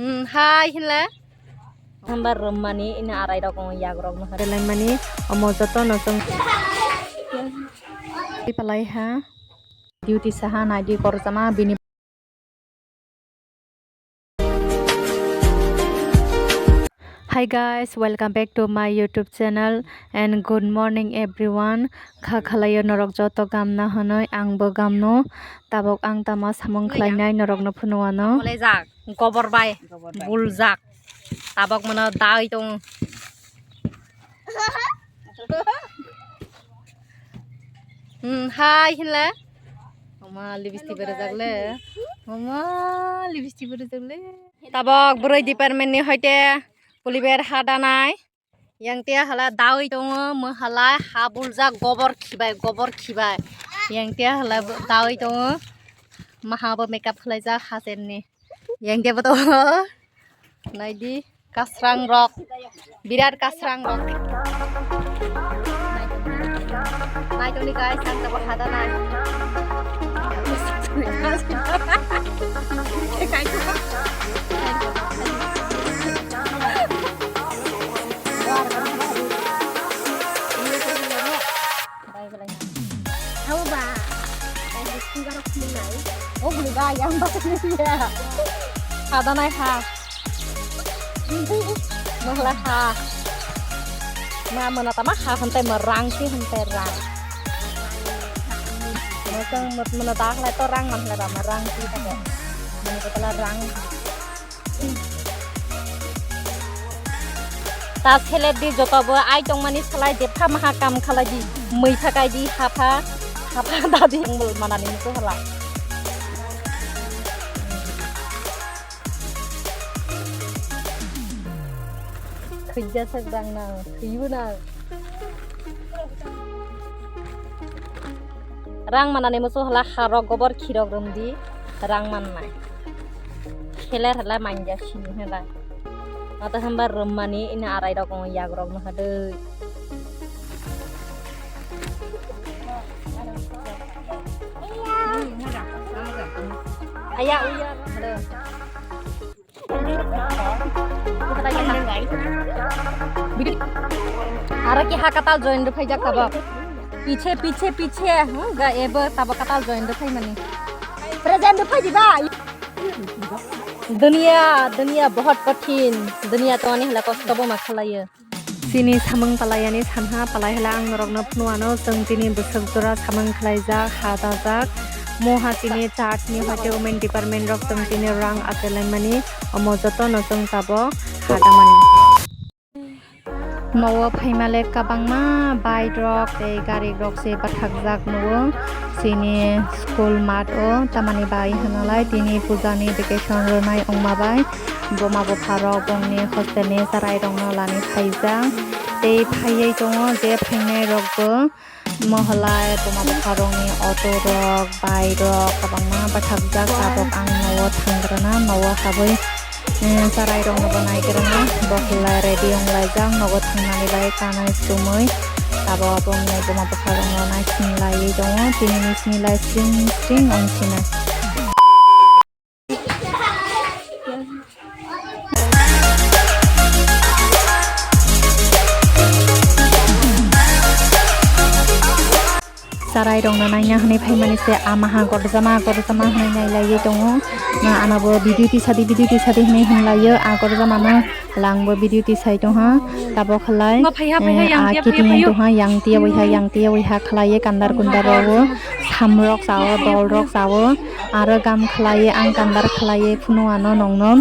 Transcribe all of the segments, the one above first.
Hai hinla hambar mani ina arai rok yak rok no hare mani omojoto no jong palai ha duty saha naidi korjama bini. Hi guys, welcome back to my YouTube channel and good morning everyone. Khalayo norok joto gamna hanoi angbo gamno tabok ang tama samung khlainai norok no phunuano jak gobor bai buljak tabok mono dai tong hai hinla oma lipstick berejakle tabok broi department ni hoite puliber hadanai yang tia hala dawi tongo mahala habulja gobor khibai yang tia hala dawi tongo mahabo makeup khlaija hasenni yang tia boto naidi kasrang rok birat kasrang rok nai toni guys sang tabor hadanai oh beli bayam ya ada naik ha malah ha nah menata mah ha hentai merang sih hentai rang macam menata lah itu rang mah lah merang sih tapi menata rang tas helet di jotobo ai tong manis khalai jepha mahakam khalai di mui thakai di hapa tadi mul manani itu hala kerja sedang na yuna rang manani musuh hala haro gobor khirok rumdi rang mannai kheler hala manja sini hala mata hambar rumani ina arai rok yak rok no hade ayah uya halo Ara ki hakatal join de phai jak tabak piche ga eba tabak katal join de phai mani present de phai diba दुनिया बहुत कठिन दुनिया तो ani hala kosto bo makhalayo sini samung palayani sanha palai hala ang norok no phuano jong tini busuk jora samung khlaijak hadajak moha tini chartni hoite women department rok jong tini rang akelai mani omojoto no jong tabo hadamani nowo phaimale kabangma bike rok tei gari rok se bathakjak nowo sini school mat o tamani bai hanalai tini pujani vacation ronai ongma bai boma bo pharo bongni hostel ni sarai rong no lani phaijak tei phaiei tongo je phainai rok bo mohalai boma bo pharong ni auto rok bike rok kabangma bathakjak tabok ang nowo thangrana nowo habai sarai rong no banai grana bokhla ready onglai jang nogo thangnani bai kanai sumoi tabo bongni boma bo pharong no nai singlai dongo tini singlai sing ongchina sarai rong na naina hne phaimani se amaha gorjama hne nai lai tongo na anabo video ti sadi hne hinlayo a gorjama na langbo video ti sai tong ha tabo khlai a kiting to ha yang tia oi ha khlai kandar kundar ro samrok sawo dol rok sawo aro gam khlai ang kandar khlai phunu ano nongnom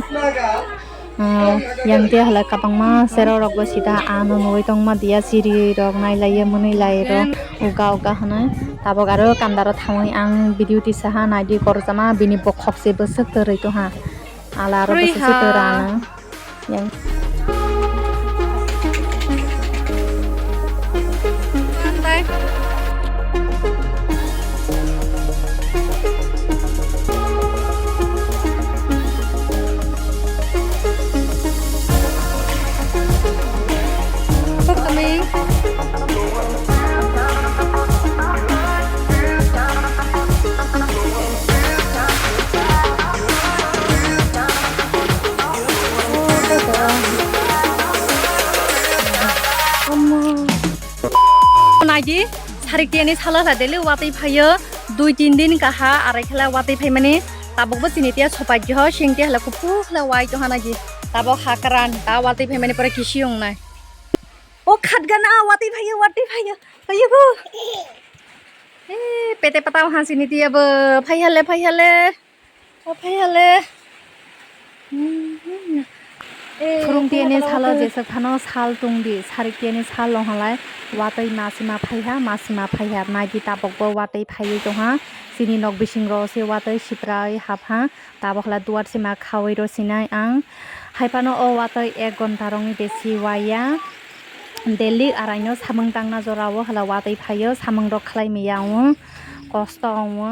yang tia hala kapangma sero rok bo sida ano noi tongma dia siri rok nai lai munai lai ro uga hanai tabok aro kandaro thamoi ang video ti saha naidi korjama bini bokhok se besek terei to ha ala ro besek terana yang नायदि सारिटियानि साला देले वातै फायो 2-3 दिन काहा आराय खेला वातै फाय माने ताबकबो सिनितिया सपाज्य ह सिंति हला कुपु हला वाइ तो हानागि ताबक हाकारान दा वातै फाय माने परा किसि अंनाय ओ खादगाना वातै फायो फायो गो ए पेटे पताव हा सिनितियाबो फायहाले ओ फायहाले फुरुंतियानि साला जेसक थानो साल तुंदि सारिटियानि साल लहलाय वातै मासिमा फायहा नायदि ताबकबो वातै फायै दहा सिनि नक बिसिं रो से वातै सिप्राय हाफा ताबकला दुवार सिमा खावै रो सिनाय आं हायपानो ओ वातै 1 घन्टा रंनि बेसि वाया दिल्ली आरायनो सामों दांना जरावो हला वातै फायो सामों रो खलाय मियावो कष्ट आवो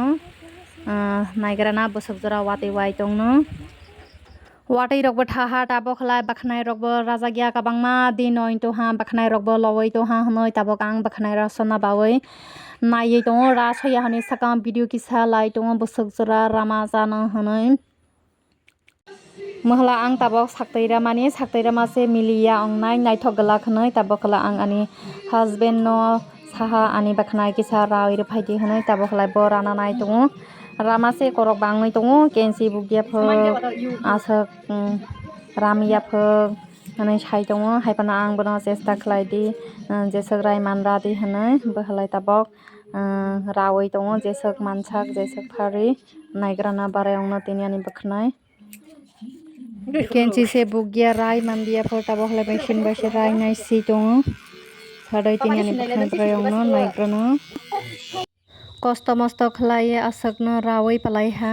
नायग्राना बसक जरा वातै वाय दंनो वातै रकबो थाहा ताबकला बाखनाय रकबो राजा गिया काबांमा दिन ओइन तो हा बाखनाय रकबो लवै तो हा हनै ताबक आं बाखनाय रासना बावै नायै दङ रा सया हनि साका भिडिअ किसा लाय दङ बसक जरा रामा जानो हनै महला आं ताबक साक्तैरा मासे मिलिया अंनाय नायथक गलाक हनै ताबकला आं आनि हाजबेन्ड न साहा आनि बाखनाय किसा रावै फायदि हनै ताबकला ब राना नाय दङ रामासे करक बाङै दङ केन्सि बुगिया फो आसक रामिया फो हनै साय दङ हायपाना आं बनो चेष्टा खलायदि जेसक राय मानरादि हनै बहलाय ताबक रावै दङ जेसक मानसाक जेसक फारि नायग्राना बारायावनो तिनियानि बाखनाय केन्सि से बुगिया राय मानदिया फो ताबकला मेसिन बासे राय नायसि दङ सादै तिनियानि बाखनाय बारायावनो नायग्राना कष्ट मस्त खलाय आसकनो रावै पालायहा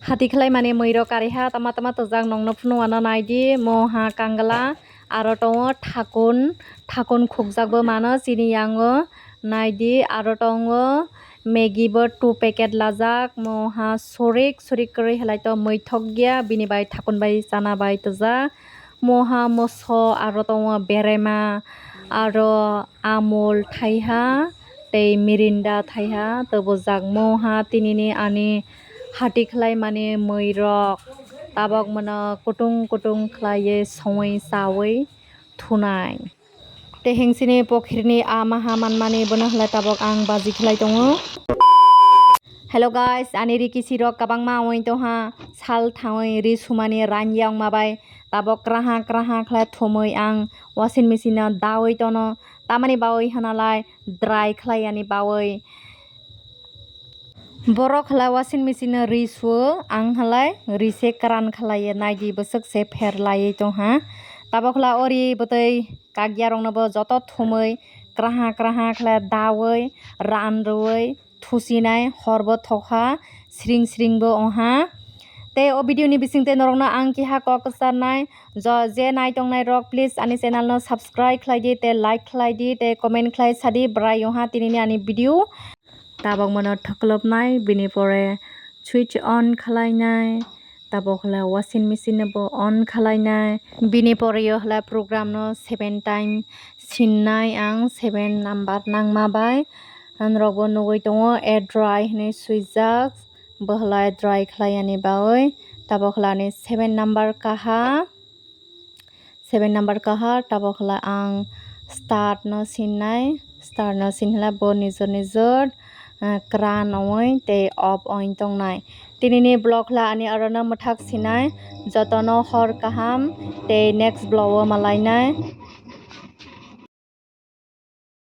हाथि खलाय माने मैरो कारिहा तमा तजाक नंनो फुनुवानो नायदि मोहा कांगला आरो दङ थाकुन खुकजाकबो मानो सिनि यांगो नायदि आरो दङ मेगिबो 2 पेकेट लाजाक मोहा सरिक करै हलाय तो मैथक गिया बिनि बाय थाकुन बाय जाना बाय तजा मोहा मोसो आरो दङ बेरेमा आरो आमुल थाइहा तै मिरिन्दा थाइहा तबो जाक मोहा तिनिनि आनि हाथि खलाय माने मैरक ताबक मनो कुटुं खलाये सङै सावै थुनाय तेहेंसिनि पखिरनि आमाहा मानमानि बनो हलाय ताबक आं बाजि खलाय दङ हेलो गाइस आनि रिकि सिरक काबांमा ओइ तोहा साल थावै रि सुमानि रानयां माबाय ताबक क्राहा खलाय थुमै आं वाशिंग मेसिन दावै तनो तामानि बावै हनालाय ड्राई खलायानि बावै बरक हला वाशिंग मेसिन रिसु आं हलाय रिसे क्रान खलाये नायदि बसक से फेर लायै तोहा ताबकला ओरि बतै कागिया रंनबो जत थुमै क्राहा खलाय दावै रानरुवै थुसिनाय हरबो थखा स्रिंबो ओहा ते ओ भिडिअ नि बिसिंते नरंना आं किहा ककसारनाय जे नाय तंनाय रक प्लिज आनि चैनल न सब्सक्राइब खलायदि ते लाइक खलायदि ते कमेन्ट खलाय सादि ब्राय ओहा तिनिनि आनि भिडिअ ताबक मनो थकलबनाय बिनि परे स्विच अन खलायनाय ताबक हला वाशिंग मेसिन बो अन खलायनाय बिनि परे हला प्रोग्राम न 7 टाइम सिननाय आं 7 नाम्बार नांमाबाय रगबो नुगै दङ ए ड्राई हनै सुइजाक बहलाय ड्राई खलायानि बावै ताबक हलानि 7 नाम्बार काहा ताबक हला आं स्टार्ट न सिनहला बो निजर क्रान ओइ ते अफ ओइन तंनाय तिनिनि ब्लग हला आनि अरनो मथाक सिनाय जतनो हर काहाम ते नेक्स्ट ब्लग मालायनाय